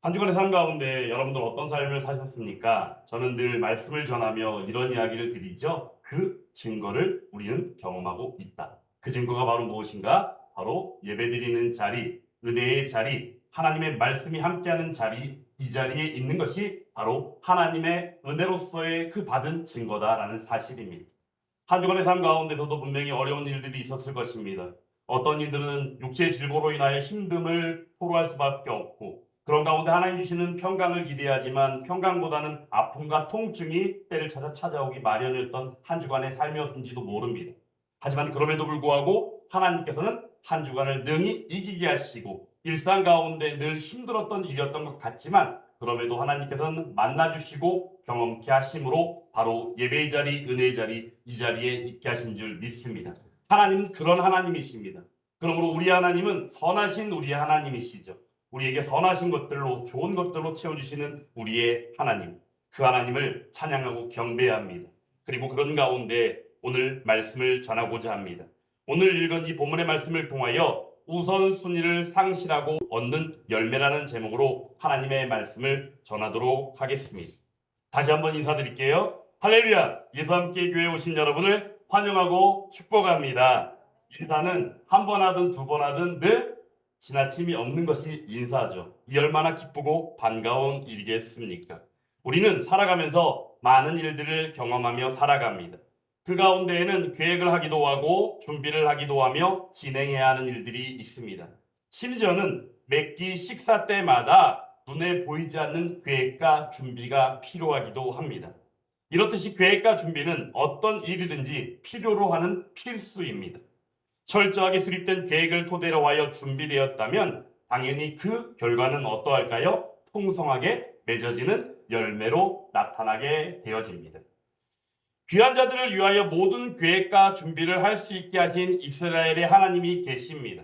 한 주간의 삶 가운데 여러분들 어떤 삶을 사셨습니까? 저는 늘 말씀을 전하며 이런 이야기를 드리죠. 그 증거를 우리는 경험하고 있다. 그 증거가 바로 무엇인가? 바로 예배드리는 자리, 은혜의 자리, 하나님의 말씀이 함께하는 자리, 이 자리에 있는 것이 바로 하나님의 은혜로서의 그 받은 증거다라는 사실입니다. 한 주간의 삶 가운데서도 분명히 어려운 일들이 있었을 것입니다. 어떤 이들은 육체의 질고로 인하여 힘듦을 토로할 수밖에 없고, 그런 가운데 하나님 주시는 평강을 기대하지만 평강보다는 아픔과 통증이 때를 찾아오기 마련이었던 한 주간의 삶이었는지도 모릅니다. 하지만 그럼에도 불구하고 하나님께서는 한 주간을 능히 이기게 하시고, 일상 가운데 늘 힘들었던 일이었던 것 같지만 그럼에도 하나님께서는 만나주시고 경험케 하심으로 바로 예배의 자리, 은혜의 자리, 이 자리에 있게 하신 줄 믿습니다. 하나님은 그런 하나님이십니다. 그러므로 우리 하나님은 선하신 우리의 하나님이시죠. 우리에게 선하신 것들로, 좋은 것들로 채워주시는 우리의 하나님, 그 하나님을 찬양하고 경배해야 합니다. 그리고 그런 가운데 오늘 말씀을 전하고자 합니다. 오늘 읽은 이 본문의 말씀을 통하여 우선순위를 상실하고 얻는 열매라는 제목으로 하나님의 말씀을 전하도록 하겠습니다. 다시 한번 인사드릴게요. 할렐루야! 예수 함께 교회에 오신 여러분을 환영하고 축복합니다. 인사는 한 번 하든 두 번 하든 늘 지나침이 없는 것이 인사죠. 이 얼마나 기쁘고 반가운 일이겠습니까? 우리는 살아가면서 많은 일들을 경험하며 살아갑니다. 그 가운데에는 계획을 하기도 하고 준비를 하기도 하며 진행해야 하는 일들이 있습니다. 심지어는 매끼 식사 때마다 눈에 보이지 않는 계획과 준비가 필요하기도 합니다. 이렇듯이 계획과 준비는 어떤 일이든지 필요로 하는 필수입니다. 철저하게 수립된 계획을 토대로 하여 준비되었다면 당연히 그 결과는 어떠할까요? 풍성하게 맺어지는 열매로 나타나게 되어집니다. 귀한 자들을 위하여 모든 계획과 준비를 할 수 있게 하신 이스라엘의 하나님이 계십니다.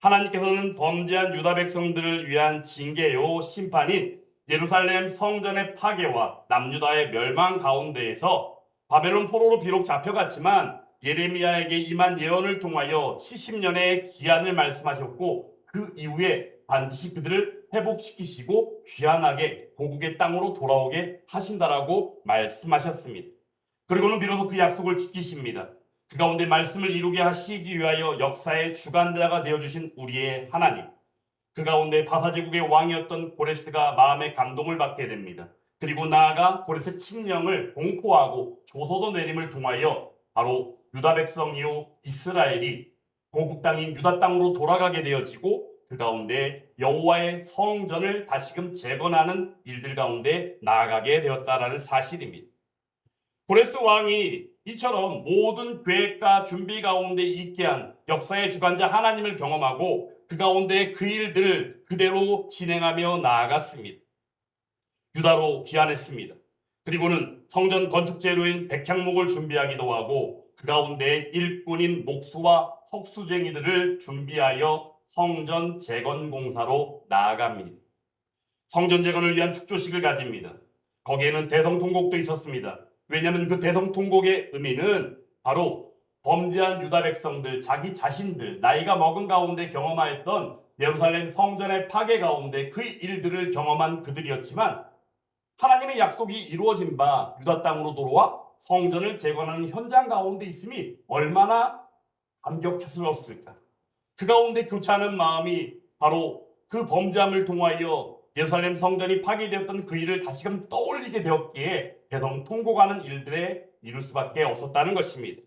하나님께서는 범죄한 유다 백성들을 위한 징계요 심판인 예루살렘 성전의 파괴와 남유다의 멸망 가운데에서 바벨론 포로로 비록 잡혀갔지만 예레미야에게 임한 예언을 통하여 70년의 기한을 말씀하셨고 그 이후에 반드시 그들을 회복시키시고 귀환하게 고국의 땅으로 돌아오게 하신다라고 말씀하셨습니다. 그리고는 비로소 그 약속을 지키십니다. 그 가운데 말씀을 이루게 하시기 위하여 역사의 주관자가 되어주신 우리의 하나님. 그 가운데 바사제국의 왕이었던 고레스가 마음의 감동을 받게 됩니다. 그리고 나아가 고레스 칙령을 공포하고 조서도 내림을 통하여 바로 유다 백성이요 이스라엘이 고국 땅인 유다 땅으로 돌아가게 되어지고 그 가운데 여호와의 성전을 다시금 재건하는 일들 가운데 나아가게 되었다라는 사실입니다. 고레스 왕이 이처럼 모든 계획과 준비 가운데 있게 한 역사의 주관자 하나님을 경험하고 그 가운데 그 일들을 그대로 진행하며 나아갔습니다. 유다로 귀환했습니다. 그리고는 성전 건축 재료인 백향목을 준비하기도 하고 그 가운데 일꾼인 목수와 석수쟁이들을 준비하여 성전 재건 공사로 나아갑니다. 성전 재건을 위한 축조식을 가집니다. 거기에는 대성통곡도 있었습니다. 왜냐하면 그 대성통곡의 의미는 바로 범죄한 유다 백성들, 자기 자신들, 나이가 먹은 가운데 경험하였던 예루살렘 성전의 파괴 가운데 그 일들을 경험한 그들이었지만 하나님의 약속이 이루어진 바 유다 땅으로 돌아와 성전을 재건하는 현장 가운데 있음이 얼마나 감격스러웠을까. 그 가운데 교차하는 마음이 바로 그 범죄함을 통하여 예루살렘 성전이 파괴되었던 그 일을 다시금 떠올리게 되었기에 대성통곡하는 일들에 이룰 수밖에 없었다는 것입니다.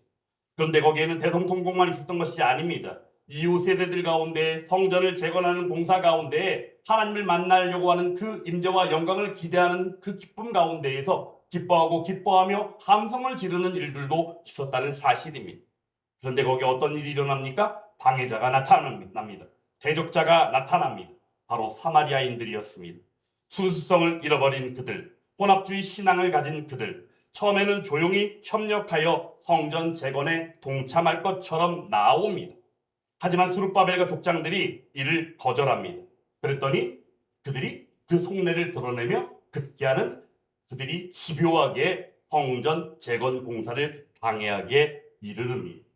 그런데 거기에는 대성통곡만 있었던 것이 아닙니다. 이후 세대들 가운데 성전을 재건하는 공사 가운데 하나님을 만나려고 하는 그 임재와 영광을 기대하는 그 기쁨 가운데에서 기뻐하고 기뻐하며 함성을 지르는 일들도 있었다는 사실입니다. 그런데 거기 어떤 일이 일어납니까? 방해자가 나타납니다. 대적자가 나타납니다. 바로 사마리아인들이었습니다. 순수성을 잃어버린 그들, 혼합주의 신앙을 가진 그들, 처음에는 조용히 협력하여 성전 재건에 동참할 것처럼 나옵니다. 하지만 스룹바벨과 족장들이 이를 거절합니다. 그랬더니 그들이 그 속내를 드러내며 급기야는 그들이 집요하게 성전 재건 공사를 방해하게 이르릅니다.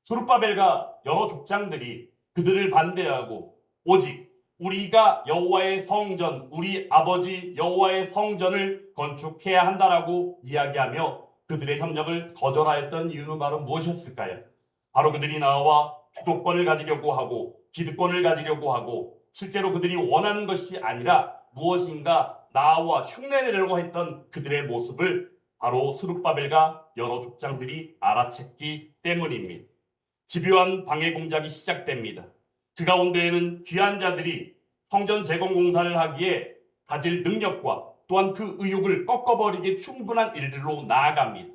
스룹바벨과 여러 족장들이 그들을 반대하고 오직 우리가 여호와의 성전, 우리 아버지 여호와의 성전을 건축해야 한다라고 이야기하며 그들의 협력을 거절하였던 이유는 바로 무엇이었을까요? 바로 그들이 나와 주도권을 가지려고 하고 기득권을 가지려고 하고 실제로 그들이 원하는 것이 아니라 무엇인가 나와 흉내내려고 했던 그들의 모습을 바로 스룹바벨과 여러 족장들이 알아챘기 때문입니다. 집요한 방해 공작이 시작됩니다. 그 가운데에는 귀한 자들이 성전 재건 공사를 하기에 가질 능력과 또한 그 의욕을 꺾어버리기에 충분한 일들로 나아갑니다.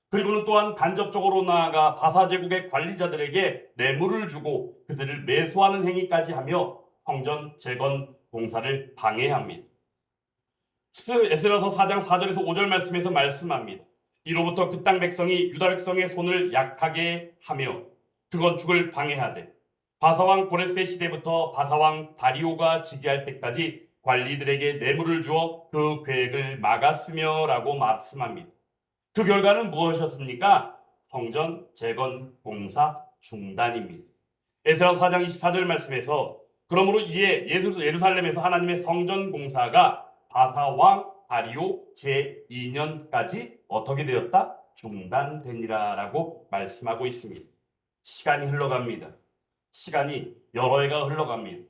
그리고는 또한 간접적으로 나아가 바사 제국의 관리자들에게 뇌물을 주고 그들을 매수하는 행위까지 하며 성전 재건 공사를 방해합니다. 에스라서 4장 4절에서 5절 말씀에서 말씀합니다. 이로부터 그 땅 백성이 유다 백성의 손을 약하게 하며 그 건축을 방해하되 바사왕 고레스의 시대부터 바사왕 다리오가 즉위할 때까지 관리들에게 뇌물을 주어 그 계획을 막았으며 라고 말씀합니다. 그 결과는 무엇이었습니까? 성전 재건 공사 중단입니다. 에스라서 4장 24절 말씀에서 그러므로 이에 예루살렘에서 하나님의 성전 공사가 바사왕 다리오 제2년까지 어떻게 되었다? 중단되니라 라고 말씀하고 있습니다. 시간이 흘러갑니다. 시간이 여러 해가 흘러갑니다.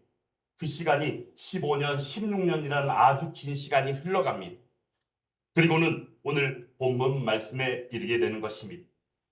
그 시간이 15년, 16년이라는 아주 긴 시간이 흘러갑니다. 그리고는 오늘 본문 말씀에 이르게 되는 것입니다.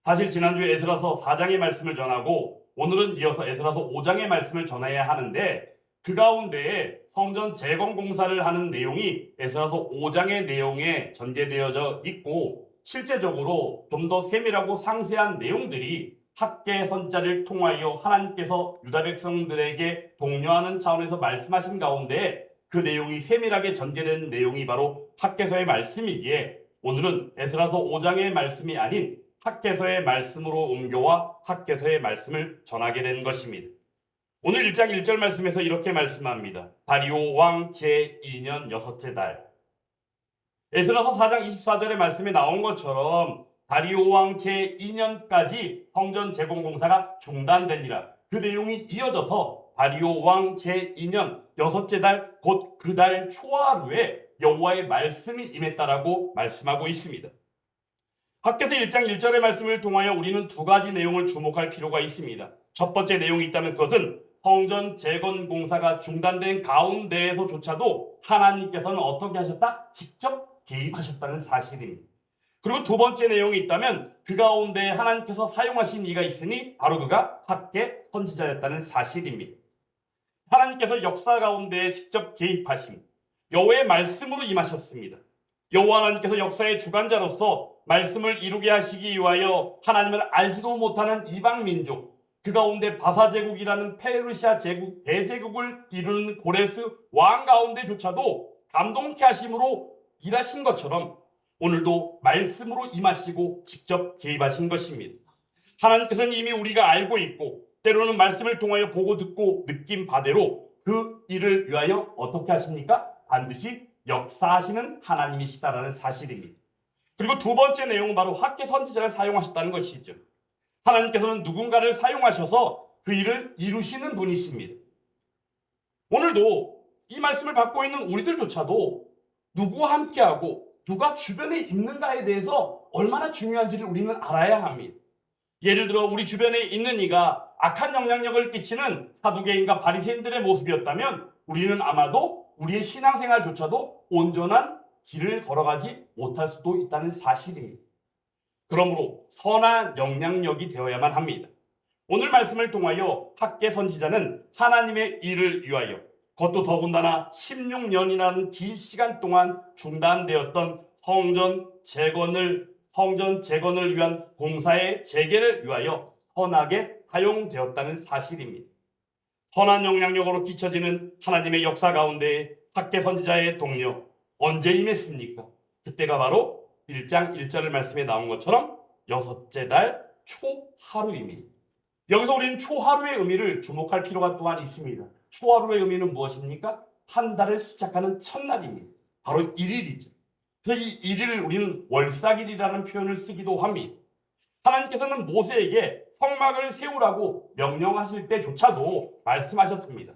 사실 지난주에 에스라서 4장의 말씀을 전하고 오늘은 이어서 에스라서 5장의 말씀을 전해야 하는데 그 가운데에 성전 재건 공사를 하는 내용이 에스라서 5장의 내용에 전개되어져 있고 실제적으로 좀 더 세밀하고 상세한 내용들이 학계 선지자를 통하여 하나님께서 유다 백성들에게 독려하는 차원에서 말씀하신 가운데 그 내용이 세밀하게 전개된 내용이 바로 학계서의 말씀이기에 오늘은 에스라서 5장의 말씀이 아닌 학계서의 말씀으로 옮겨와 학계서의 말씀을 전하게 된 것입니다. 오늘 1장 1절 말씀에서 이렇게 말씀합니다. 다리오 왕 제2년 여섯째 달. 에스라서 4장 24절의 말씀에 나온 것처럼 다리오 왕 제2년까지 성전 재건 공사가 중단되니라. 그 내용이 이어져서 다리오 왕 제2년 여섯째 달 곧 그 달 초하루에 여호와의 말씀이 임했다라고 말씀하고 있습니다. 학계서 1장 1절의 말씀을 통하여 우리는 두 가지 내용을 주목할 필요가 있습니다. 첫 번째 내용이 있다면 그것은 성전 재건 공사가 중단된 가운데에서조차도 하나님께서는 어떻게 하셨다? 직접 개입하셨다는 사실입니다. 그리고 두 번째 내용이 있다면 그 가운데 하나님께서 사용하신 이가 있으니 바로 그가 학계 선지자였다는 사실입니다. 하나님께서 역사 가운데 직접 개입하심, 여호와의 말씀으로 임하셨습니다. 여호와 하나님께서 역사의 주관자로서 말씀을 이루게 하시기 위하여 하나님을 알지도 못하는 이방 민족, 그 가운데 바사 제국이라는 페르시아 제국 대제국을 이루는 고레스 왕 가운데조차도 감동케 하심으로 일하신 것처럼 오늘도 말씀으로 임하시고 직접 개입하신 것입니다. 하나님께서는 이미 우리가 알고 있고 때로는 말씀을 통하여 보고 듣고 느낀 바대로 그 일을 위하여 어떻게 하십니까? 반드시 역사하시는 하나님이시다라는 사실입니다. 그리고 두 번째 내용은 바로 학계 선지자를 사용하셨다는 것이죠. 하나님께서는 누군가를 사용하셔서 그 일을 이루시는 분이십니다. 오늘도 이 말씀을 받고 있는 우리들조차도 누구와 함께하고 누가 주변에 있는가에 대해서 얼마나 중요한지를 우리는 알아야 합니다. 예를 들어 우리 주변에 있는 이가 악한 영향력을 끼치는 사두개인과 바리새인들의 모습이었다면 우리는 아마도 우리의 신앙생활조차도 온전한 길을 걸어가지 못할 수도 있다는 사실입니다. 그러므로 선한 영향력이 되어야만 합니다. 오늘 말씀을 통하여 학계 선지자는 하나님의 일을 위하여 그것도 더군다나 16년이라는 긴 시간 동안 중단되었던 성전 재건을 위한 공사의 재개를 위하여 선하게 사용되었다는 사실입니다. 선한 영향력으로 끼쳐지는 하나님의 역사 가운데 학계 선지자의 동료 언제 임했습니까? 그때가 바로 1장 1절 말씀에 나온 것처럼 여섯째 달 초하루입니다. 여기서 우리는 초하루의 의미를 주목할 필요가 또한 있습니다. 초하루의 의미는 무엇입니까? 한 달을 시작하는 첫날입니다. 바로 1일이죠. 그래서 이 1일을 우리는 월삭일이라는 표현을 쓰기도 합니다. 하나님께서는 모세에게 성막을 세우라고 명령하실 때조차도 말씀하셨습니다.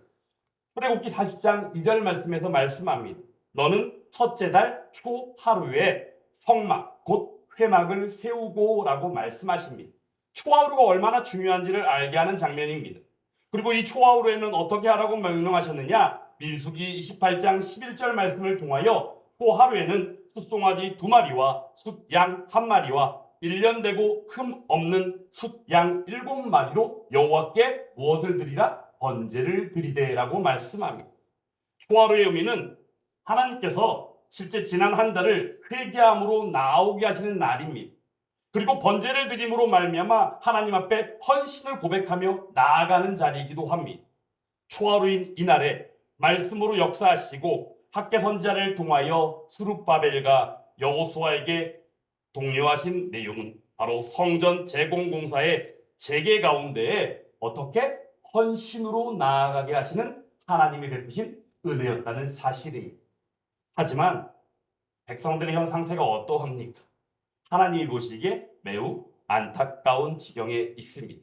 출애굽기 40장 2절 말씀에서 말씀합니다. 너는 첫째 달 초하루에 성막 곧 회막을 세우고 라고 말씀하십니다. 초하루가 얼마나 중요한지를 알게 하는 장면입니다. 그리고 이 초하루에는 어떻게 하라고 명령하셨느냐? 민수기 28장 11절 말씀을 통하여 초하루에는 숫송아지 2마리와 숫양 1마리와 1년 되고 흠 없는 숫양 7마리로 여호와께 무엇을 드리라? 번제를 드리되라고 말씀합니다. 초하루의 의미는 하나님께서 실제 지난 한 달을 회개함으로 나오게 하시는 날입니다. 그리고 번제를 드림으로 말미암아 하나님 앞에 헌신을 고백하며 나아가는 자리이기도 합니다. 초하루인 이날에 말씀으로 역사하시고 학개 선지자를 통하여 스룹바벨과 여호수아에게 독려하신 내용은 바로 성전 재공공사의 재개 가운데에 어떻게 헌신으로 나아가게 하시는 하나님이 베푸신 은혜였다는 사실입니다. 하지만 백성들의 현 상태가 어떠합니까? 하나님이 보시기에 매우 안타까운 지경에 있습니다.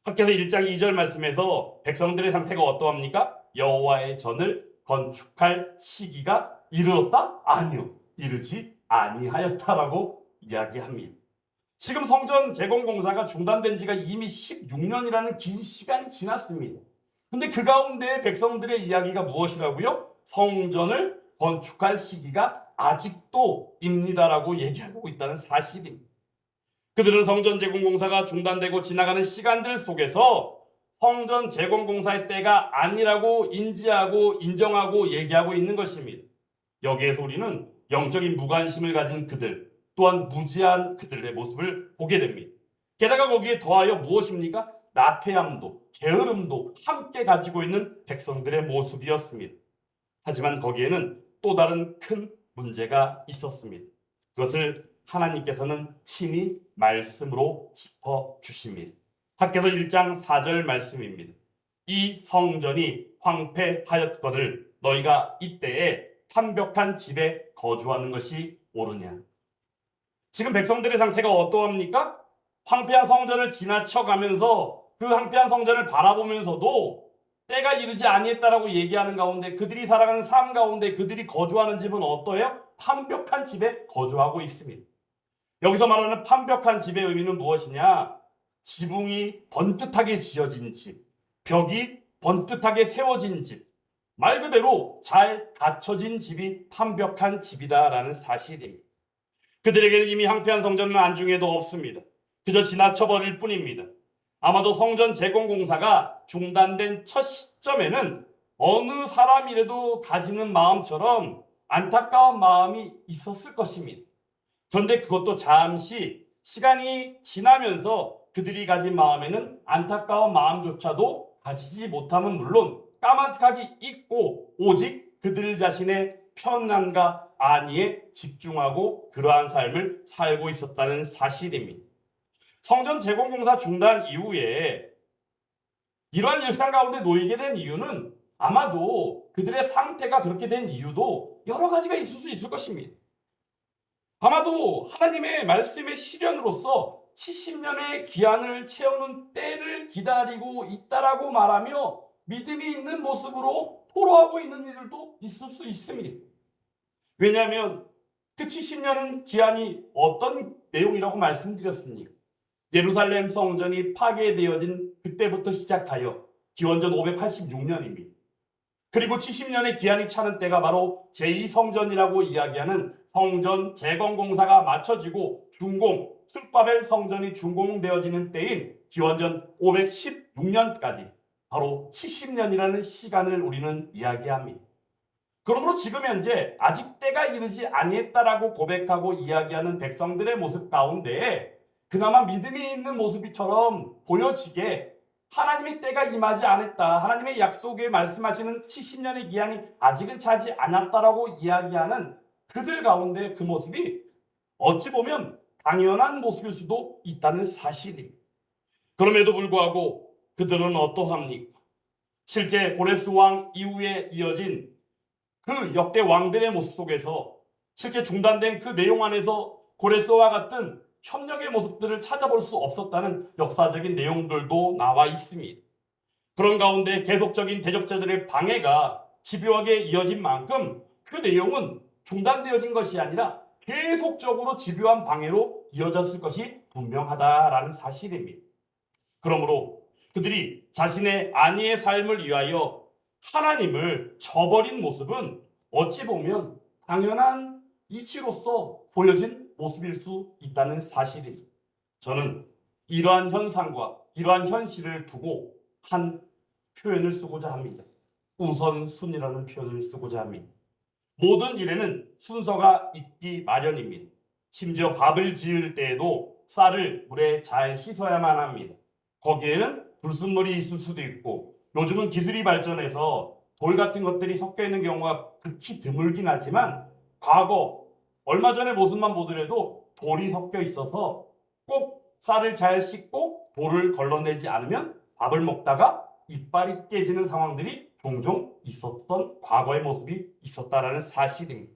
학개서 1장 2절 말씀에서 백성들의 상태가 어떠합니까? 여호와의 전을 건축할 시기가 이르렀다? 아니요, 이르지 아니하였다라고 이야기합니다. 지금 성전 재건공사가 중단된 지가 이미 16년이라는 긴 시간이 지났습니다. 근데 그 가운데 백성들의 이야기가 무엇이라고요? 성전을 건축할 시기가 아직도 입니다라고 얘기하고 있다는 사실입니다. 그들은 성전 재건공사가 중단되고 지나가는 시간들 속에서 성전 재건공사의 때가 아니라고 인지하고 인정하고 얘기하고 있는 것입니다. 여기에서 우리는 영적인 무관심을 가진 그들 또한 무지한 그들의 모습을 보게 됩니다. 게다가 거기에 더하여 무엇입니까? 나태함도 게으름도 함께 가지고 있는 백성들의 모습이었습니다. 하지만 거기에는 또 다른 큰 문제가 있었습니다. 그것을 하나님께서는 친히 말씀으로 짚어주십니다. 학개서 1장 4절 말씀입니다. 이 성전이 황폐하였거늘 너희가 이때에 완벽한 집에 거주하는 것이 옳으냐. 지금 백성들의 상태가 어떠합니까? 황폐한 성전을 지나쳐가면서 그 황폐한 성전을 바라보면서도 때가 이르지 아니했다라고 얘기하는 가운데 그들이 살아가는 삶 가운데 그들이 거주하는 집은 어떠해요? 완벽한 집에 거주하고 있습니다. 여기서 말하는 완벽한 집의 의미는 무엇이냐? 지붕이 번듯하게 지어진 집, 벽이 번듯하게 세워진 집, 말 그대로 잘 갖춰진 집이 완벽한 집이다라는 사실입니다. 그들에게는 이미 황폐한 성전은 안중에도 없습니다. 그저 지나쳐버릴 뿐입니다. 아마도 성전 재건공사가 중단된 첫 시점에는 어느 사람이라도 가지는 마음처럼 안타까운 마음이 있었을 것입니다. 그런데 그것도 잠시 시간이 지나면서 그들이 가진 마음에는 안타까운 마음조차도 가지지 못함은 물론 까마득하게 잊고 오직 그들 자신의 편안과 안위에 집중하고 그러한 삶을 살고 있었다는 사실입니다. 성전 재건공사 중단 이후에 이러한 일상 가운데 놓이게 된 이유는 아마도 그들의 상태가 그렇게 된 이유도 여러 가지가 있을 수 있을 것입니다. 아마도 하나님의 말씀의 실현으로서 70년의 기한을 채우는 때를 기다리고 있다라고 말하며 믿음이 있는 모습으로 토로하고 있는 이들도 있을 수 있습니다. 왜냐하면 그 70년은 기한이 어떤 내용이라고 말씀드렸습니까? 예루살렘 성전이 파괴되어진 그때부터 시작하여 기원전 586년입니다. 그리고 70년의 기한이 차는 때가 바로 제2성전이라고 이야기하는 성전 재건공사가 마쳐지고 준공, 스룹바벨 성전이 준공되어지는 때인 기원전 516년까지 바로 70년이라는 시간을 우리는 이야기합니다. 그러므로 지금 현재 아직 때가 이르지 아니했다라고 고백하고 이야기하는 백성들의 모습 가운데 그나마 믿음이 있는 모습처럼 보여지게 하나님의 때가 임하지 않았다. 하나님의 약속에 말씀하시는 70년의 기한이 아직은 차지 않았다라고 이야기하는 그들 가운데 그 모습이 어찌 보면 당연한 모습일 수도 있다는 사실입니다. 그럼에도 불구하고 그들은 어떠합니까? 실제 고레스 왕 이후에 이어진 그 역대 왕들의 모습 속에서 실제 중단된 그 내용 안에서 고레스와 같은 협력의 모습들을 찾아볼 수 없었다는 역사적인 내용들도 나와 있습니다. 그런 가운데 계속적인 대적자들의 방해가 집요하게 이어진 만큼 그 내용은 중단되어진 것이 아니라 계속적으로 집요한 방해로 이어졌을 것이 분명하다라는 사실입니다. 그러므로 그들이 자신의 안위의 삶을 위하여 하나님을 저버린 모습은 어찌 보면 당연한 이치로서 보여진 모습일 수 있다는 사실입니다. 저는 이러한 현상과 이러한 현실을 두고 한 표현을 쓰고자 합니다. 우선순위라는 표현을 쓰고자 합니다. 모든 일에는 순서가 있기 마련입니다. 심지어 밥을 지을 때에도 쌀을 물에 잘 씻어야만 합니다. 거기에는 불순물이 있을 수도 있고 요즘은 기술이 발전해서 돌 같은 것들이 섞여 있는 경우가 극히 드물긴 하지만 과거 얼마 전에 모습만 보더라도 돌이 섞여 있어서 꼭 쌀을 잘 씻고 돌을 걸러내지 않으면 밥을 먹다가 이빨이 깨지는 상황들이 종종 있었던 과거의 모습이 있었다라는 사실입니다.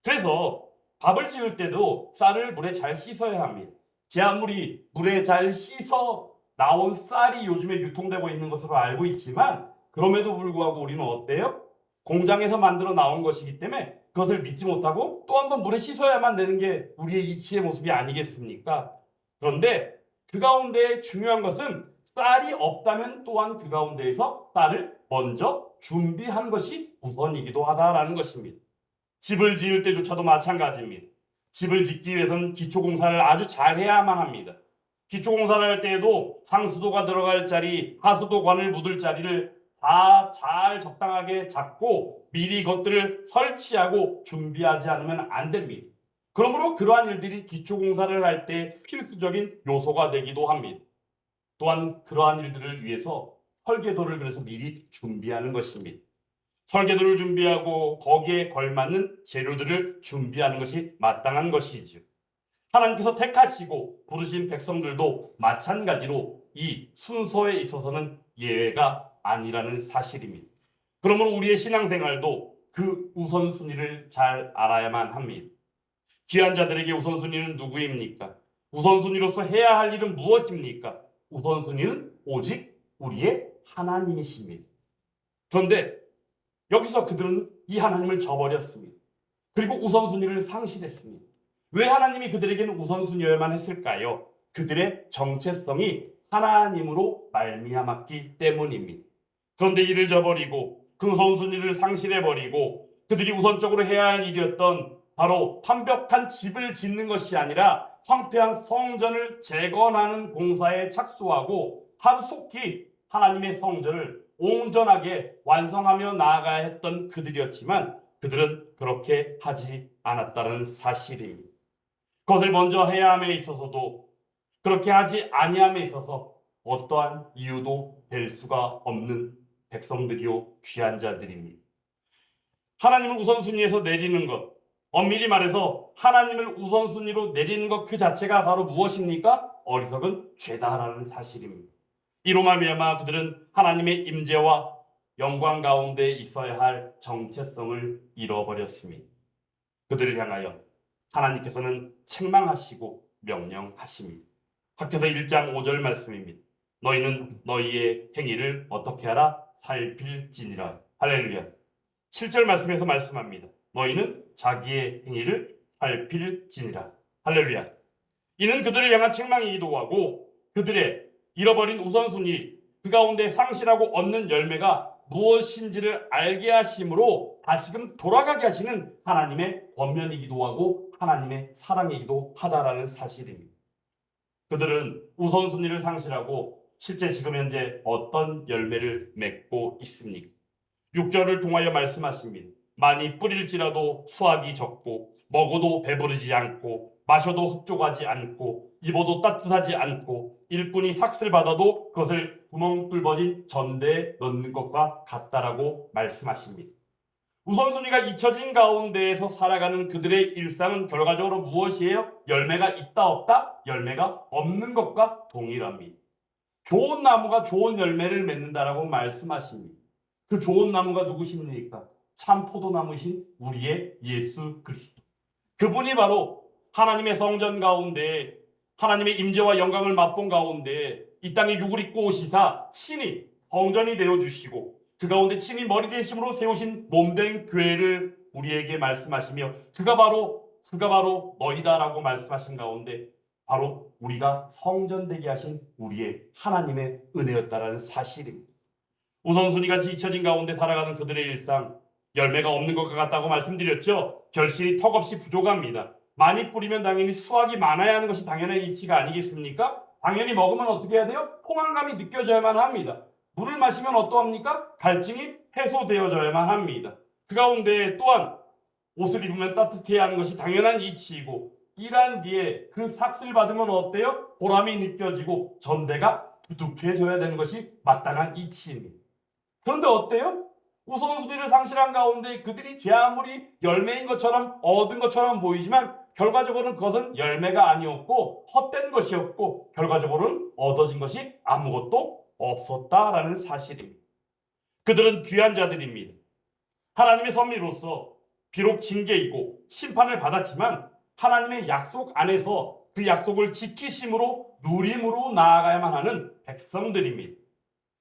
그래서 밥을 지을 때도 쌀을 물에 잘 씻어야 합니다. 제 아무리 물에 잘 씻어 나온 쌀이 요즘에 유통되고 있는 것으로 알고 있지만 그럼에도 불구하고 우리는 어때요? 공장에서 만들어 나온 것이기 때문에 그것을 믿지 못하고 또 한 번 물에 씻어야만 되는 게 우리의 이치의 모습이 아니겠습니까? 그런데 그 가운데 중요한 것은 쌀이 없다면 또한 그 가운데에서 쌀을 먼저 준비한 것이 우선이기도 하다라는 것입니다. 집을 지을 때조차도 마찬가지입니다. 집을 짓기 위해서는 기초공사를 아주 잘 해야만 합니다. 기초공사를 할 때에도 상수도가 들어갈 자리, 하수도관을 묻을 자리를 다 잘 적당하게 잡고 미리 것들을 설치하고 준비하지 않으면 안 됩니다. 그러므로 그러한 일들이 기초공사를 할 때 필수적인 요소가 되기도 합니다. 또한 그러한 일들을 위해서 설계도를 그래서 미리 준비하는 것입니다. 설계도를 준비하고 거기에 걸맞는 재료들을 준비하는 것이 마땅한 것이지요. 하나님께서 택하시고 부르신 백성들도 마찬가지로 이 순서에 있어서는 예외가 아니라는 사실입니다. 그러므로 우리의 신앙생활도 그 우선순위를 잘 알아야만 합니다. 귀한 자들에게 우선순위는 누구입니까? 우선순위로서 해야 할 일은 무엇입니까? 우선순위는 오직 우리의 하나님이십니다. 그런데 여기서 그들은 이 하나님을 저버렸습니다. 그리고 우선순위를 상실했습니다. 왜 하나님이 그들에게는 우선순위여야만 했을까요? 그들의 정체성이 하나님으로 말미암았기 때문입니다. 그런데 이를 저버리고 그 우선순위를 상실해버리고 그들이 우선적으로 해야 할 일이었던 바로 완벽한 집을 짓는 것이 아니라 황폐한 성전을 재건하는 공사에 착수하고 하루속히 하나님의 성전을 온전하게 완성하며 나아가야 했던 그들이었지만 그들은 그렇게 하지 않았다는 사실입니다. 그것을 먼저 해야 함에 있어서도 그렇게 하지 아니함에 있어서 어떠한 이유도 될 수가 없는 백성들이요 귀한 자들입니다. 하나님을 우선순위에서 내리는 것, 엄밀히 말해서 하나님을 우선순위로 내리는 것 그 자체가 바로 무엇입니까? 어리석은 죄다라는 사실입니다. 이로 말미암아 그들은 하나님의 임재와 영광 가운데 있어야 할 정체성을 잃어버렸습니다. 그들을 향하여 하나님께서는 책망하시고 명령하십니다. 학교서 1장 5절 말씀입니다. 너희는 너희의 행위를 어떻게 하라? 살필지니라. 할렐루야. 7절 말씀에서 말씀합니다. 너희는 자기의 행위를 살필지니라. 할렐루야. 이는 그들을 향한 책망이기도 하고 그들의 잃어버린 우선순위 그 가운데 상실하고 얻는 열매가 무엇인지를 알게 하심으로 다시금 돌아가게 하시는 하나님의 권면이기도 하고 하나님의 사랑이기도 하다라는 사실입니다. 그들은 우선순위를 상실하고 실제 지금 현재 어떤 열매를 맺고 있습니까? 6절을 통하여 말씀하십니다. 많이 뿌릴지라도 수확이 적고 먹어도 배부르지 않고 마셔도 흡족하지 않고 입어도 따뜻하지 않고 일꾼이 삭슬 받아도 그것을 구멍 뚫어진 전대에 넣는 것과 같다라고 말씀하십니다. 우선순위가 잊혀진 가운데에서 살아가는 그들의 일상은 결과적으로 무엇이에요? 열매가 있다 없다? 열매가 없는 것과 동일합니다. 좋은 나무가 좋은 열매를 맺는다라고 말씀하십니다. 그 좋은 나무가 누구십니까? 참 포도나무신 우리의 예수 그리스도. 그분이 바로 하나님의 성전 가운데 하나님의 임재와 영광을 맛본 가운데 이 땅에 육을 입고 오시사 친히 성전이 되어 주시고 그 가운데 친히 머리 대심으로 세우신 몸된 교회를 우리에게 말씀하시며 그가 바로 너희다라고 말씀하신 가운데 바로 우리가 성전 되게 하신 우리의 하나님의 은혜였다라는 사실입니다. 우선순위가 뒤처진 가운데 살아가는 그들의 일상, 열매가 없는 것 같다고 말씀드렸죠. 결실이 턱없이 부족합니다. 많이 뿌리면 당연히 수확이 많아야 하는 것이 당연한 이치가 아니겠습니까? 당연히 먹으면 어떻게 해야 돼요? 포만감이 느껴져야만 합니다. 물을 마시면 어떠합니까? 갈증이 해소되어져야만 합니다. 그 가운데 또한 옷을 입으면 따뜻해야 하는 것이 당연한 이치이고 일한 뒤에 그 삭슬 받으면 어때요? 보람이 느껴지고 전대가 두둑해져야 되는 것이 마땅한 이치입니다. 그런데 어때요? 우선순위를 상실한 가운데 그들이 제 아무리 열매인 것처럼 얻은 것처럼 보이지만 결과적으로는 그것은 열매가 아니었고 헛된 것이었고 결과적으로는 얻어진 것이 아무것도 없었다라는 사실입니다. 그들은 귀한 자들입니다. 하나님의 섭리로서 비록 징계이고 심판을 받았지만 하나님의 약속 안에서 그 약속을 지키심으로 누림으로 나아가야만 하는 백성들입니다.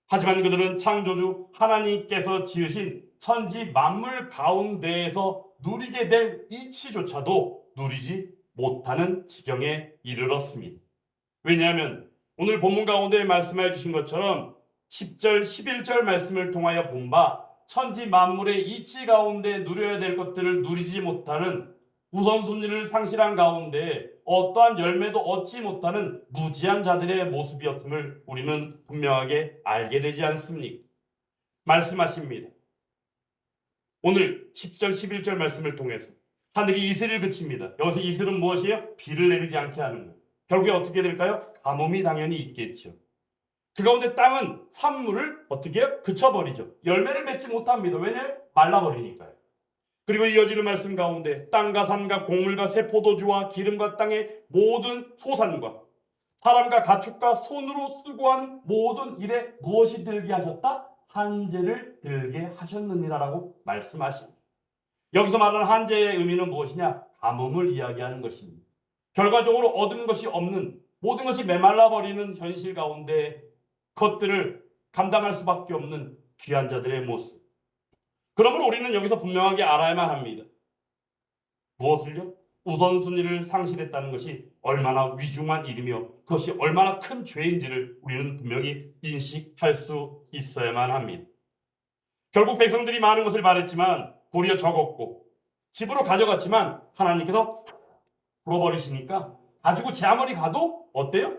하지만 그들은 창조주 하나님께서 지으신 천지 만물 가운데에서 누리게 될 이치조차도 누리지 못하는 지경에 이르렀습니다. 왜냐하면 오늘 본문 가운데 말씀해 주신 것처럼 10절, 11절 말씀을 통하여 본 바 천지 만물의 이치 가운데 누려야 될 것들을 누리지 못하는 우선순위를 상실한 가운데 어떠한 열매도 얻지 못하는 무지한 자들의 모습이었음을 우리는 분명하게 알게 되지 않습니까? 말씀하십니다. 오늘 10절, 11절 말씀을 통해서 하늘이 이슬을 그칩니다. 여기서 이슬은 무엇이에요? 비를 내리지 않게 하는 것. 결국에 어떻게 될까요? 가뭄이 당연히 있겠죠. 그 가운데 땅은 산물을 어떻게 해요? 그쳐버리죠. 열매를 맺지 못합니다. 왜냐하면 말라버리니까요. 그리고 이어지는 말씀 가운데 땅과 산과 곡물과 새 포도주와 기름과 땅의 모든 소산과 사람과 가축과 손으로 수고한 모든 일에 무엇이 들게 하셨다? 한재를 들게 하셨느니라라고 말씀하십니다. 여기서 말하는 한재의 의미는 무엇이냐? 가뭄을 이야기하는 것입니다. 결과적으로 얻은 것이 없는 모든 것이 메말라버리는 현실 가운데 그것들을 감당할 수밖에 없는 귀한 자들의 모습. 그러므로 우리는 여기서 분명하게 알아야만 합니다. 무엇을요? 우선순위를 상실했다는 것이 얼마나 위중한 일이며 그것이 얼마나 큰 죄인지를 우리는 분명히 인식할 수 있어야만 합니다. 결국 백성들이 많은 것을 바랬지만 도리어 적었고 집으로 가져갔지만 하나님께서 풀어버리시니까 가지고 제 아무리 가도 어때요?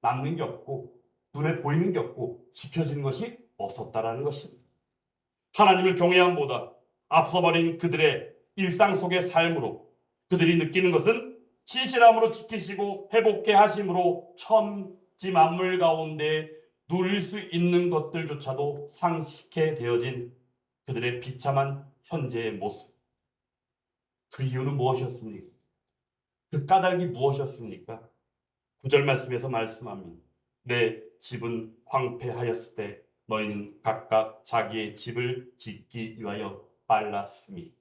남는 게 없고 눈에 보이는 게 없고 지켜지는 것이 없었다라는 것입니다. 하나님을 경외함보다 앞서버린 그들의 일상 속의 삶으로 그들이 느끼는 것은 신실함으로 지키시고 회복케 하심으로 천지 만물 가운데 누릴 수 있는 것들조차도 상식해 되어진 그들의 비참한 현재의 모습. 그 이유는 무엇이었습니까? 그 까닭이 무엇이었습니까? 9절 말씀에서 말씀합니다. 내 집은 황폐하였을 때 너희는 각각 자기의 집을 짓기 위하여 빨랐으니.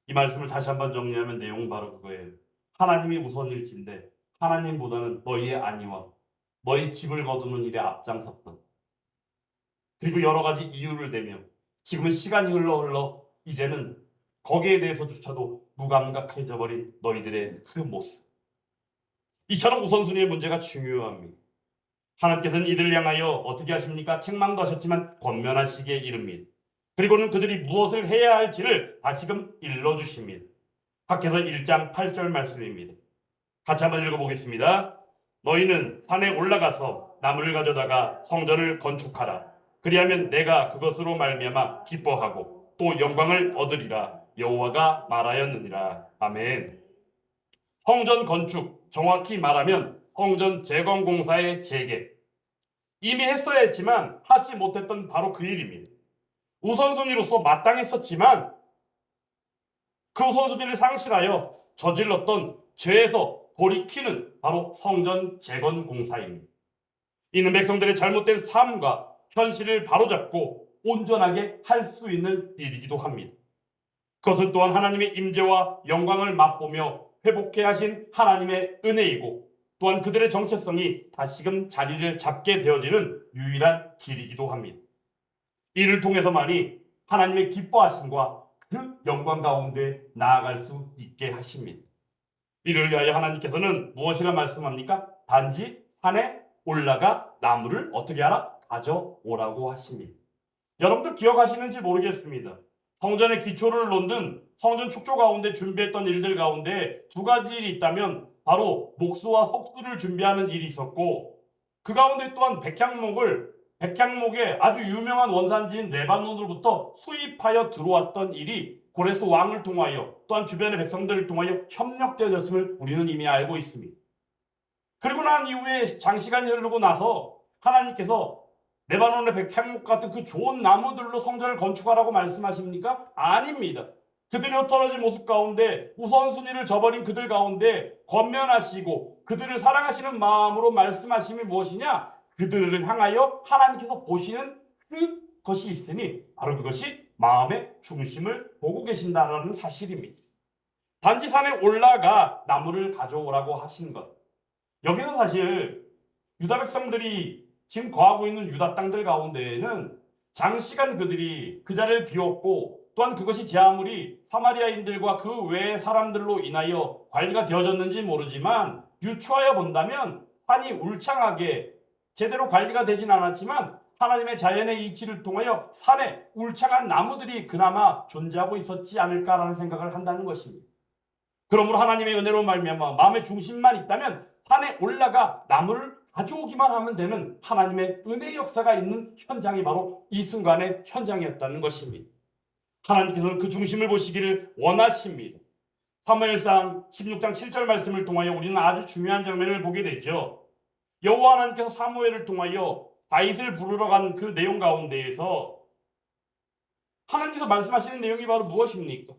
이 말씀을 다시 한번 정리하면 내용은 바로 그거예요. 하나님이 우선일진데 하나님보다는 너희의 안위와 너희 집을 거두는 일에 앞장섰던, 그리고 여러 가지 이유를 대며 지금은 시간이 흘러 이제는 거기에 대해서조차도 무감각해져 버린 너희들의 그 모습. 이처럼 우선순위의 문제가 중요합니다. 하나님께서는 이들을 향하여 어떻게 하십니까? 책망도 하셨지만 권면하시기에 이릅니다. 그리고는 그들이 무엇을 해야 할지를 다시금 일러주십니다. 밖에서 1장 8절 말씀입니다. 같이 한번 읽어보겠습니다. 너희는 산에 올라가서 나무를 가져다가 성전을 건축하라. 그리하면 내가 그것으로 말미암아 기뻐하고 또 영광을 얻으리라. 여호와가 말하였느니라. 아멘. 성전 건축, 정확히 말하면 성전 재건공사의 재개. 이미 했어야 했지만 하지 못했던 바로 그 일입니다. 우선순위로서 마땅했었지만 그 우선순위를 상실하여 저질렀던 죄에서 돌이키는 바로 성전 재건공사입니다. 이는 백성들의 잘못된 삶과 현실을 바로잡고 온전하게 할 수 있는 일이기도 합니다. 그것은 또한 하나님의 임재와 영광을 맛보며 회복해 하신 하나님의 은혜이고 또한 그들의 정체성이 다시금 자리를 잡게 되어지는 유일한 길이기도 합니다. 이를 통해서만이 하나님의 기뻐하심과 그 영광 가운데 나아갈 수 있게 하십니다. 이를 위하여 하나님께서는 무엇이라 말씀합니까? 단지 산에 올라가 나무를 어떻게 하라? 가져오라고 하십니다. 여러분들 기억하시는지 모르겠습니다. 성전의 기초를 놓는 성전 축조 가운데 준비했던 일들 가운데 두 가지 일이 있다면 바로 목수와 석수를 준비하는 일이 있었고, 그 가운데 또한 백향목의 아주 유명한 원산지인 레바논으로부터 수입하여 들어왔던 일이 고레스 왕을 통하여 또한 주변의 백성들을 통하여 협력되어졌음을 우리는 이미 알고 있습니다. 그리고 난 이후에 장시간이 흐르고 나서 하나님께서 레바논의 백향목 같은 그 좋은 나무들로 성전을 건축하라고 말씀하십니까? 아닙니다. 그들이 흩어진 모습 가운데 우선순위를 저버린 그들 가운데 권면하시고 그들을 사랑하시는 마음으로 말씀하심이 무엇이냐? 그들을 향하여 하나님께서 보시는 그것이 있으니 바로 그것이 마음의 중심을 보고 계신다는 사실입니다. 단지 산에 올라가 나무를 가져오라고 하신 것. 여기서 사실 유다 백성들이 지금 거하고 있는 유다 땅들 가운데에는 장시간 그들이 그 자리를 비웠고 또한 그것이 제 아무리 사마리아인들과 그 외의 사람들로 인하여 관리가 되어졌는지 모르지만 유추하여 본다면 산이 울창하게 제대로 관리가 되진 않았지만 하나님의 자연의 이치를 통하여 산에 울창한 나무들이 그나마 존재하고 있었지 않을까라는 생각을 한다는 것입니다. 그러므로 하나님의 은혜로 말미암아 마음의 중심만 있다면 산에 올라가 나무를 가져오기만 하면 되는 하나님의 은혜의 역사가 있는 현장이 바로 이 순간의 현장이었다는 것입니다. 하나님께서는 그 중심을 보시기를 원하십니다. 사무엘상 16장 7절 말씀을 통하여 우리는 아주 중요한 장면을 보게 되죠. 여호와 하나님께서 사무엘을 통하여 다윗을 부르러 간 그 내용 가운데에서 하나님께서 말씀하시는 내용이 바로 무엇입니까?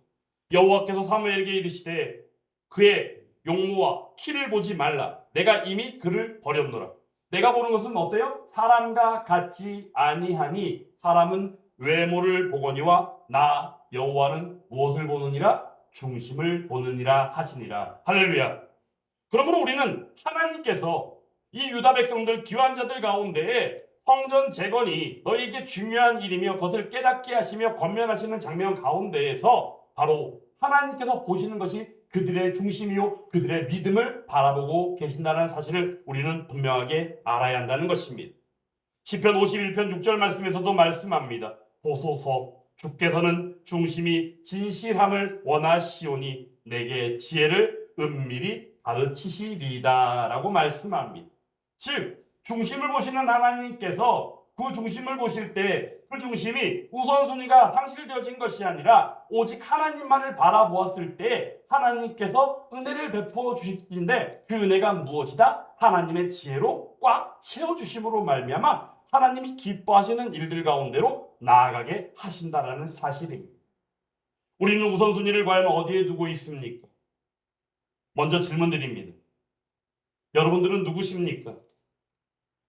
여호와께서 사무엘에게 이르시되 그의 용모와 키를 보지 말라. 내가 이미 그를 버렸노라. 내가 보는 것은 어때요? 사람과 같지 아니하니 사람은 외모를 보거니와 나 여호와는 무엇을 보느니라? 중심을 보느니라 하시니라. 할렐루야. 그러므로 우리는 하나님께서 이 유다 백성들 귀한 자들 가운데에 성전 재건이 너희에게 중요한 일이며 그것을 깨닫게 하시며 권면하시는 장면 가운데에서 바로 하나님께서 보시는 것이 그들의 중심이요 그들의 믿음을 바라보고 계신다는 사실을 우리는 분명하게 알아야 한다는 것입니다. 시편 51편 6절 말씀에서도 말씀합니다. 보소서 주께서는 중심이 진실함을 원하시오니 내게 지혜를 은밀히 가르치시리이다 라고 말씀합니다. 즉 중심을 보시는 하나님께서 그 중심을 보실 때 그 중심이 우선순위가 상실되어진 것이 아니라 오직 하나님만을 바라보았을 때 하나님께서 은혜를 베풀어 주시는데 그 은혜가 무엇이다? 하나님의 지혜로 꽉 채워주심으로 말미암아 하나님이 기뻐하시는 일들 가운데로 나아가게 하신다라는 사실입니다. 우리는 우선순위를 과연 어디에 두고 있습니까? 먼저 질문드립니다. 여러분들은 누구십니까?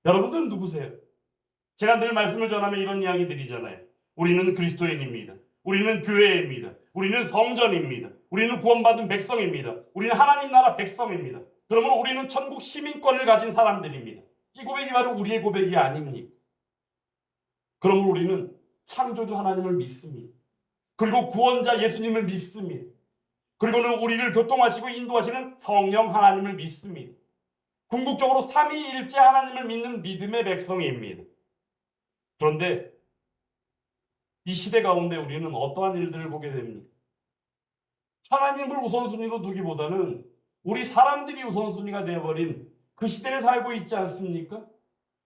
여러분들은 누구세요? 제가 늘 말씀을 전하면 이런 이야기 드리잖아요. 우리는 그리스도인입니다. 우리는 교회입니다. 우리는 성전입니다. 우리는 구원받은 백성입니다. 우리는 하나님 나라 백성입니다. 그러므로 우리는 천국 시민권을 가진 사람들입니다. 이 고백이 바로 우리의 고백이 아닙니까? 그러므로 우리는 창조주 하나님을 믿습니다. 그리고 구원자 예수님을 믿습니다. 그리고는 우리를 교통하시고 인도하시는 성령 하나님을 믿습니다. 궁극적으로 삼위일체 하나님을 믿는 믿음의 백성입니다. 그런데 이 시대 가운데 우리는 어떠한 일들을 보게 됩니까? 하나님을 우선순위로 두기보다는 우리 사람들이 우선순위가 되어버린 그 시대를 살고 있지 않습니까?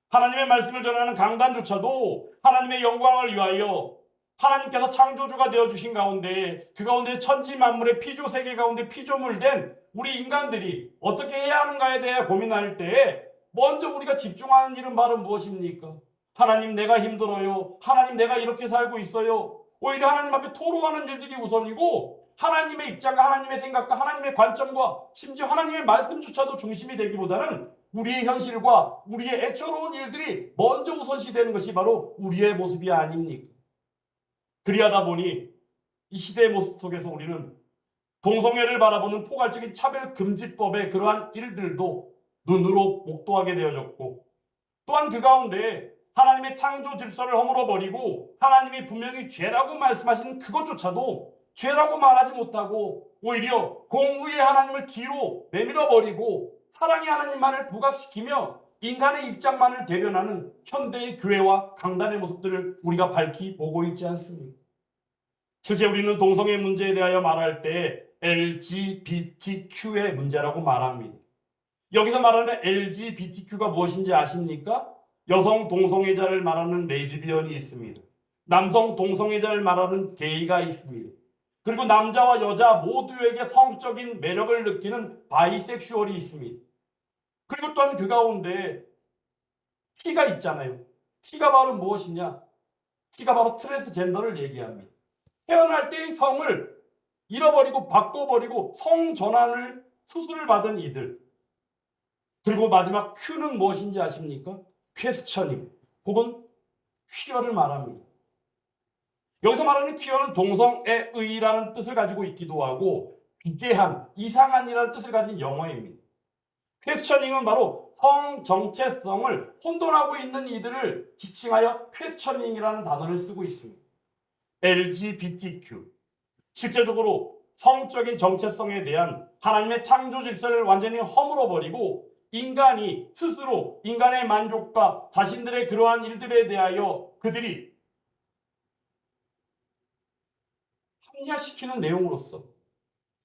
하나님의 말씀을 전하는 강단조차도 하나님의 영광을 위하여 하나님께서 창조주가 되어주신 가운데 그 가운데 천지 만물의 피조세계 가운데 피조물된 우리 인간들이 어떻게 해야 하는가에 대해 고민할 때에 먼저 우리가 집중하는 일은 바로 무엇입니까? 하나님 내가 힘들어요. 하나님 내가 이렇게 살고 있어요. 오히려 하나님 앞에 토로하는 일들이 우선이고 하나님의 입장과 하나님의 생각과 하나님의 관점과 심지어 하나님의 말씀조차도 중심이 되기보다는 우리의 현실과 우리의 애처로운 일들이 먼저 우선시되는 것이 바로 우리의 모습이 아닙니까? 그리하다 보니 이 시대의 모습 속에서 우리는 동성애를 바라보는 포괄적인 차별금지법의 그러한 일들도 눈으로 목도하게 되어졌고, 또한 그 가운데 하나님의 창조 질서를 허물어버리고 하나님이 분명히 죄라고 말씀하신 그것조차도 죄라고 말하지 못하고 오히려 공의의 하나님을 뒤로 내밀어버리고 사랑의 하나님만을 부각시키며 인간의 입장만을 대변하는 현대의 교회와 강단의 모습들을 우리가 밝히 보고 있지 않습니까? 실제 우리는 동성애 문제에 대하여 말할 때 LGBTQ의 문제라고 말합니다. 여기서 말하는 LGBTQ가 무엇인지 아십니까? 여성 동성애자를 말하는 레즈비언이 있습니다. 남성 동성애자를 말하는 게이가 있습니다. 그리고 남자와 여자 모두에게 성적인 매력을 느끼는 바이섹슈얼이 있습니다. 그리고 또한 그 가운데 T가 있잖아요. T가 바로 무엇이냐? T가 바로 트랜스젠더를 얘기합니다. 태어날 때의 성을 잃어버리고 바꿔버리고 성 전환을 수술을 받은 이들. 그리고 마지막 Q는 무엇인지 아십니까? 퀘스처닝 혹은 퀴어를 말합니다. 여기서 말하는 퀴어는 동성애의라는 뜻을 가지고 있기도 하고 기괴한, 이상한이라는 뜻을 가진 영어입니다. 퀘스처닝은 바로 성 정체성을 혼돈하고 있는 이들을 지칭하여 퀘스처닝이라는 단어를 쓰고 있습니다. LGBTQ, 실제적으로 성적인 정체성에 대한 하나님의 창조 질서를 완전히 허물어버리고 인간이 스스로 인간의 만족과 자신들의 그러한 일들에 대하여 그들이 합리화시키는 내용으로서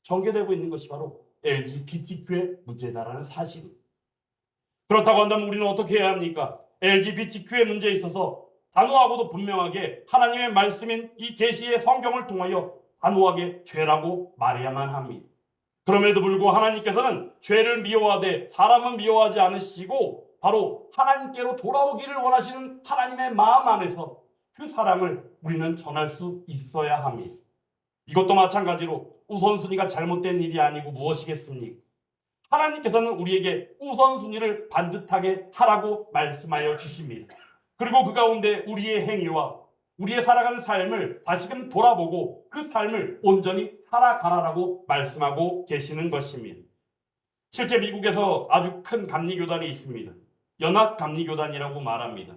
전개되고 있는 것이 바로 LGBTQ의 문제다라는 사실입니다. 그렇다고 한다면 우리는 어떻게 해야 합니까? LGBTQ의 문제에 있어서 단호하고도 분명하게 하나님의 말씀인 이 계시의 성경을 통하여 단호하게 죄라고 말해야만 합니다. 그럼에도 불구하고 하나님께서는 죄를 미워하되 사람은 미워하지 않으시고 바로 하나님께로 돌아오기를 원하시는 하나님의 마음 안에서 그 사랑을 우리는 전할 수 있어야 합니다. 이것도 마찬가지로 우선순위가 잘못된 일이 아니고 무엇이겠습니까? 하나님께서는 우리에게 우선순위를 반듯하게 하라고 말씀하여 주십니다. 그리고 그 가운데 우리의 행위와 우리의 살아가는 삶을 다시금 돌아보고 그 삶을 온전히 살아가라라고 말씀하고 계시는 것입니다. 실제 미국에서 아주 큰 감리교단이 있습니다. 연합감리교단이라고 말합니다.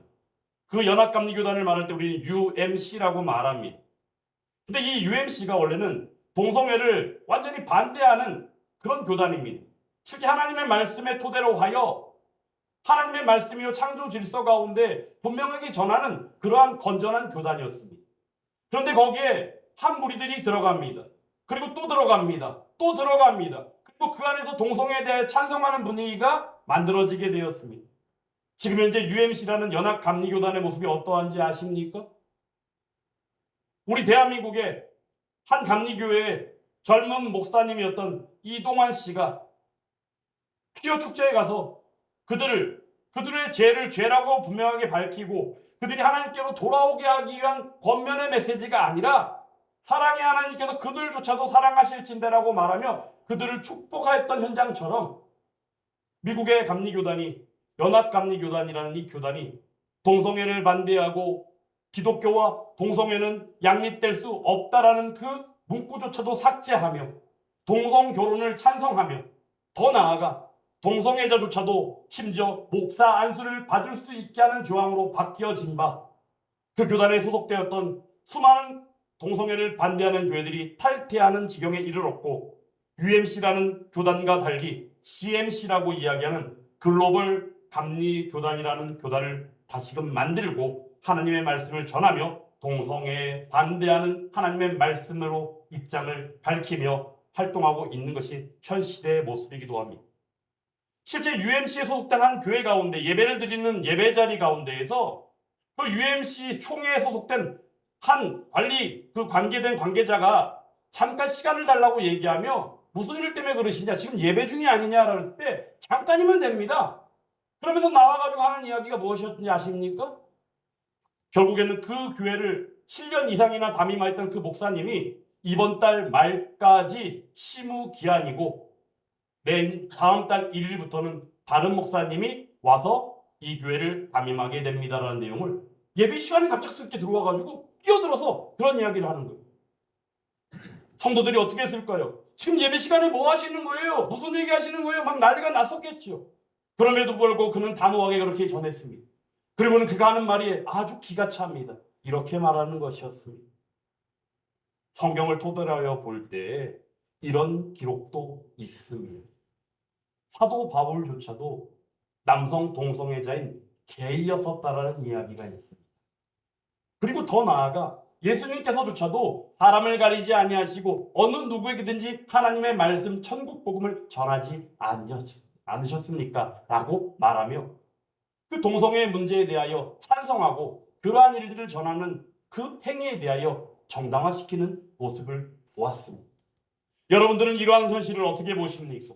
그 연합감리교단을 말할 때 우리는 UMC라고 말합니다. 근데 이 UMC가 원래는 동성애를 완전히 반대하는 그런 교단입니다. 실제 하나님의 말씀에 토대로 하여 하나님의 말씀이요 창조 질서 가운데 분명하게 전하는 그러한 건전한 교단이었습니다. 그런데 거기에 한 무리들이 들어갑니다. 그리고 또 들어갑니다. 또 들어갑니다. 그리고 그 안에서 동성애에 대해 찬성하는 분위기가 만들어지게 되었습니다. 지금 현재 UMC라는 연합감리교단의 모습이 어떠한지 아십니까? 우리 대한민국의 한 감리교회의 젊은 목사님이었던 이동환 씨가 퀴어 축제에 가서 그들의 죄를 죄라고 분명하게 밝히고 그들이 하나님께로 돌아오게 하기 위한 권면의 메시지가 아니라 사랑의 하나님께서 그들조차도 사랑하실진대라고 말하며 그들을 축복하였던 현장처럼 미국의 감리교단이 연합감리교단이라는 이 교단이 동성애를 반대하고 기독교와 동성애는 양립될 수 없다라는 그 문구조차도 삭제하며 동성결혼을 찬성하며 더 나아가 동성애자조차도 심지어 목사 안수를 받을 수 있게 하는 조항으로 바뀌어진 바 그 교단에 소속되었던 수많은 동성애를 반대하는 교회들이 탈퇴하는 지경에 이르렀고 UMC라는 교단과 달리 CMC라고 이야기하는 글로벌 감리교단이라는 교단을 다시금 만들고 하나님의 말씀을 전하며 동성애에 반대하는 하나님의 말씀으로 입장을 밝히며 활동하고 있는 것이 현 시대의 모습이기도 합니다. 실제 UMC에 소속된 한 교회 가운데 예배를 드리는 예배 자리 가운데에서 그 UMC 총회에 소속된 한 관계된 관계자가 잠깐 시간을 달라고 얘기하며 무슨 일 때문에 그러시냐, 지금 예배 중이 아니냐라고 했을 때 잠깐이면 됩니다. 그러면서 나와가지고 하는 이야기가 무엇이었는지 아십니까? 결국에는 그 교회를 7년 이상이나 담임하였던 그 목사님이 이번 달 말까지 시무기한이고 다음 달 1일부터는 다른 목사님이 와서 이 교회를 담임하게 됩니다라는 내용을 예배 시간에 갑작스럽게 들어와가지고 끼어들어서 그런 이야기를 하는 거예요. 성도들이 어떻게 했을까요? 지금 예배 시간에 뭐 하시는 거예요? 무슨 얘기 하시는 거예요? 막 난리가 났었겠죠. 그럼에도 불구하고 그는 단호하게 그렇게 전했습니다. 그리고는 그가 하는 말이 아주 기가 찹니다. 이렇게 말하는 것이었습니다. 성경을 토대하여 볼 때 이런 기록도 있습니다. 사도 바울조차도 남성 동성애자인 게이였었다라는 이야기가 있습니다. 그리고 더 나아가 예수님께서조차도 사람을 가리지 아니하시고 어느 누구에게든지 하나님의 말씀 천국 복음을 전하지 않으셨습니까? 라고 말하며 그 동성애 문제에 대하여 찬성하고 그러한 일들을 전하는 그 행위에 대하여 정당화시키는 모습을 보았습니다. 여러분들은 이러한 현실을 어떻게 보십니까?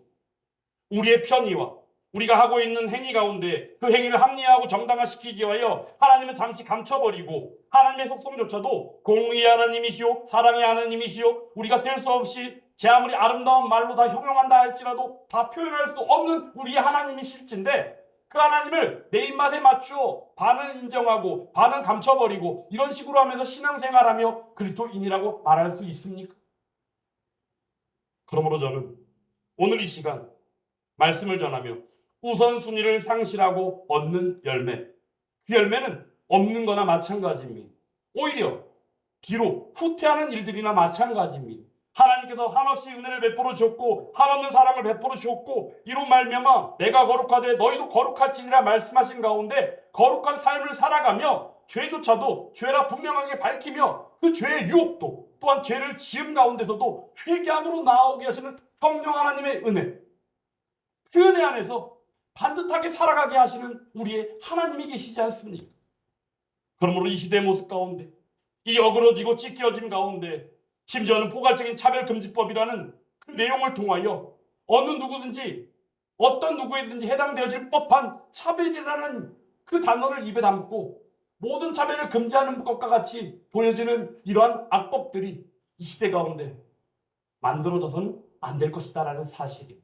우리의 편의와 우리가 하고 있는 행위 가운데 그 행위를 합리화하고 정당화시키기 위하여 하나님은 잠시 감춰버리고 하나님의 속성조차도 공의의 하나님이시오 사랑의 하나님이시오 우리가 셀 수 없이 제 아무리 아름다운 말로 다 형용한다 할지라도 다 표현할 수 없는 우리의 하나님이 실진데 그 하나님을 내 입맛에 맞추어 반은 인정하고 반은 감춰버리고 이런 식으로 하면서 신앙생활하며 그리스도인이라고 말할 수 있습니까? 그러므로 저는 오늘 이 시간 말씀을 전하며 우선순위를 상실하고 얻는 열매, 그 열매는 없는 거나 마찬가지입니다. 오히려 뒤로 후퇴하는 일들이나 마찬가지입니다. 하나님께서 한없이 은혜를 베풀어 주었고 한없는 사랑을 베풀어 주었고 이로 말미암아 내가 거룩하되 너희도 거룩할지니라 말씀하신 가운데 거룩한 삶을 살아가며 죄조차도 죄라 분명하게 밝히며 그 죄의 유혹도 또한 죄를 지은 가운데서도 회개함으로 나아오게 하시는 성령 하나님의 은혜, 그 은혜 안에서 반듯하게 살아가게 하시는 우리의 하나님이 계시지 않습니까? 그러므로 이 시대의 모습 가운데 이 어그러지고 찢겨짐 가운데 심지어는 포괄적인 차별금지법이라는 그 내용을 통하여 어느 누구든지 어떤 누구에든지 해당되어질 법한 차별이라는 그 단어를 입에 담고 모든 차별을 금지하는 것과 같이 보여지는 이러한 악법들이 이 시대 가운데 만들어져서는 안 될 것이다라는 사실입니다.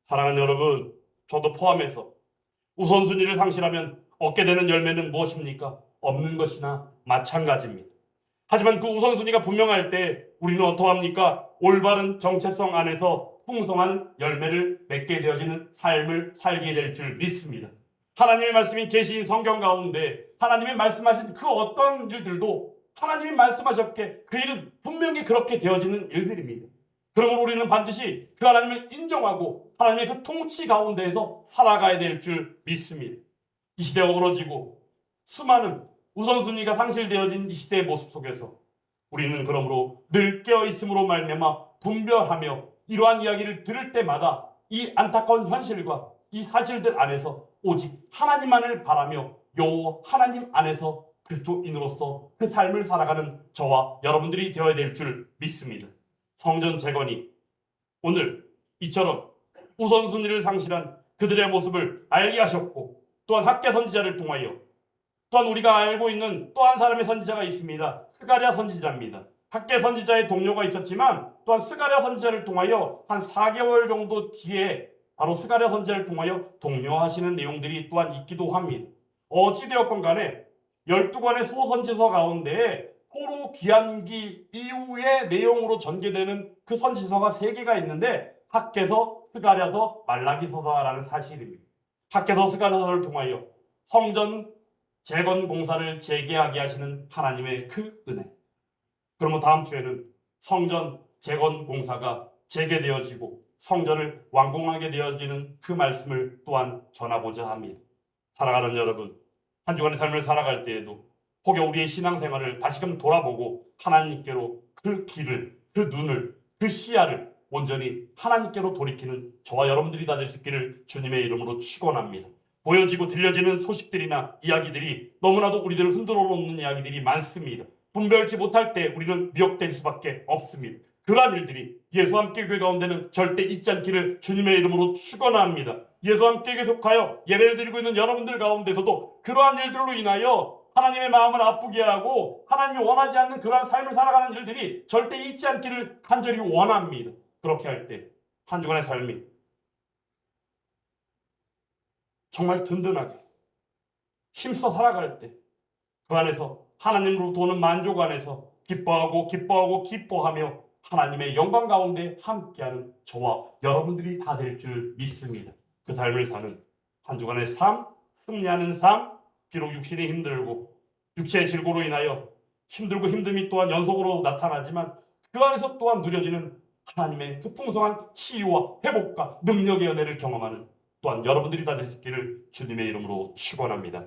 사랑하는 여러분, 저도 포함해서 우선순위를 상실하면 얻게 되는 열매는 무엇입니까? 없는 것이나 마찬가지입니다. 하지만 그 우선순위가 분명할 때 우리는 어떠합니까? 올바른 정체성 안에서 풍성한 열매를 맺게 되어지는 삶을 살게 될 줄 믿습니다. 하나님의 말씀이 계신 성경 가운데 하나님이 말씀하신 그 어떤 일들도 하나님이 말씀하셨기에 그 일은 분명히 그렇게 되어지는 일들입니다. 그러므로 우리는 반드시 그 하나님을 인정하고 하나님의 그 통치 가운데에서 살아가야 될 줄 믿습니다. 이 시대에 어그러지고 수많은 우선순위가 상실되어진 이 시대의 모습 속에서 우리는 그러므로 늘 깨어있음으로 말미암아 분별하며 이러한 이야기를 들을 때마다 이 안타까운 현실과 이 사실들 안에서 오직 하나님만을 바라며 여호와 하나님 안에서 그리스도인으로서 그 삶을 살아가는 저와 여러분들이 되어야 될 줄 믿습니다. 성전 재건이 오늘 이처럼 우선순위를 상실한 그들의 모습을 알게 하셨고 또한 학계 선지자를 통하여 또한 우리가 알고 있는 또 한 사람의 선지자가 있습니다. 스가랴 선지자입니다. 학계 선지자의 동료가 있었지만 또한 스가랴 선지자를 통하여 한 4개월 정도 뒤에 바로 스가랴 선지자를 통하여 독려하시는 내용들이 또한 있기도 합니다. 어찌되었건 간에 12권의 소선지서 가운데 포로 귀환기 이후의 내용으로 전개되는 그 선지서가 3개가 있는데 학개서, 스가랴서, 말라기서라는 사실입니다. 학개서, 스가랴서를 통하여 성전 재건 공사를 재개하게 하시는 하나님의 그 은혜. 그러면 다음 주에는 성전 재건 공사가 재개되어지고 성전을 완공하게 되어지는 그 말씀을 또한 전하고자 합니다. 사랑하는 여러분, 한 주간의 삶을 살아갈 때에도 혹여 우리의 신앙생활을 다시금 돌아보고 하나님께로 그 길을, 그 눈을, 그 시야를 온전히 하나님께로 돌이키는 저와 여러분들이 다 될 수 있기를 주님의 이름으로 축원합니다. 보여지고 들려지는 소식들이나 이야기들이 너무나도 우리들을 흔들어 놓는 이야기들이 많습니다. 분별치 못할 때 우리는 미혹될 수밖에 없습니다. 그러한 일들이 예수와 함께 교회 가운데는 절대 있지 않기를 주님의 이름으로 축원합니다. 예수와 함께 계속하여 예배를 드리고 있는 여러분들 가운데서도 그러한 일들로 인하여 하나님의 마음을 아프게 하고 하나님이 원하지 않는 그러한 삶을 살아가는 일들이 절대 있지 않기를 간절히 원합니다. 그렇게 할 때 한 주간의 삶이 정말 든든하게 힘써 살아갈 때 그 안에서 하나님으로부터 오는 만족 안에서 기뻐하며 하나님의 영광 가운데 함께하는 저와 여러분들이 다 될 줄 믿습니다. 그 삶을 사는 한 주간의 삶, 승리하는 삶, 비록 육신이 힘들고 육체의 질고로 인하여 힘들고 힘듦이 또한 연속으로 나타나지만 그 안에서 또한 누려지는 하나님의 그 풍성한 치유와 회복과 능력의 은혜를 경험하는 또한 여러분들이 다 되시기를 주님의 이름으로 축원합니다.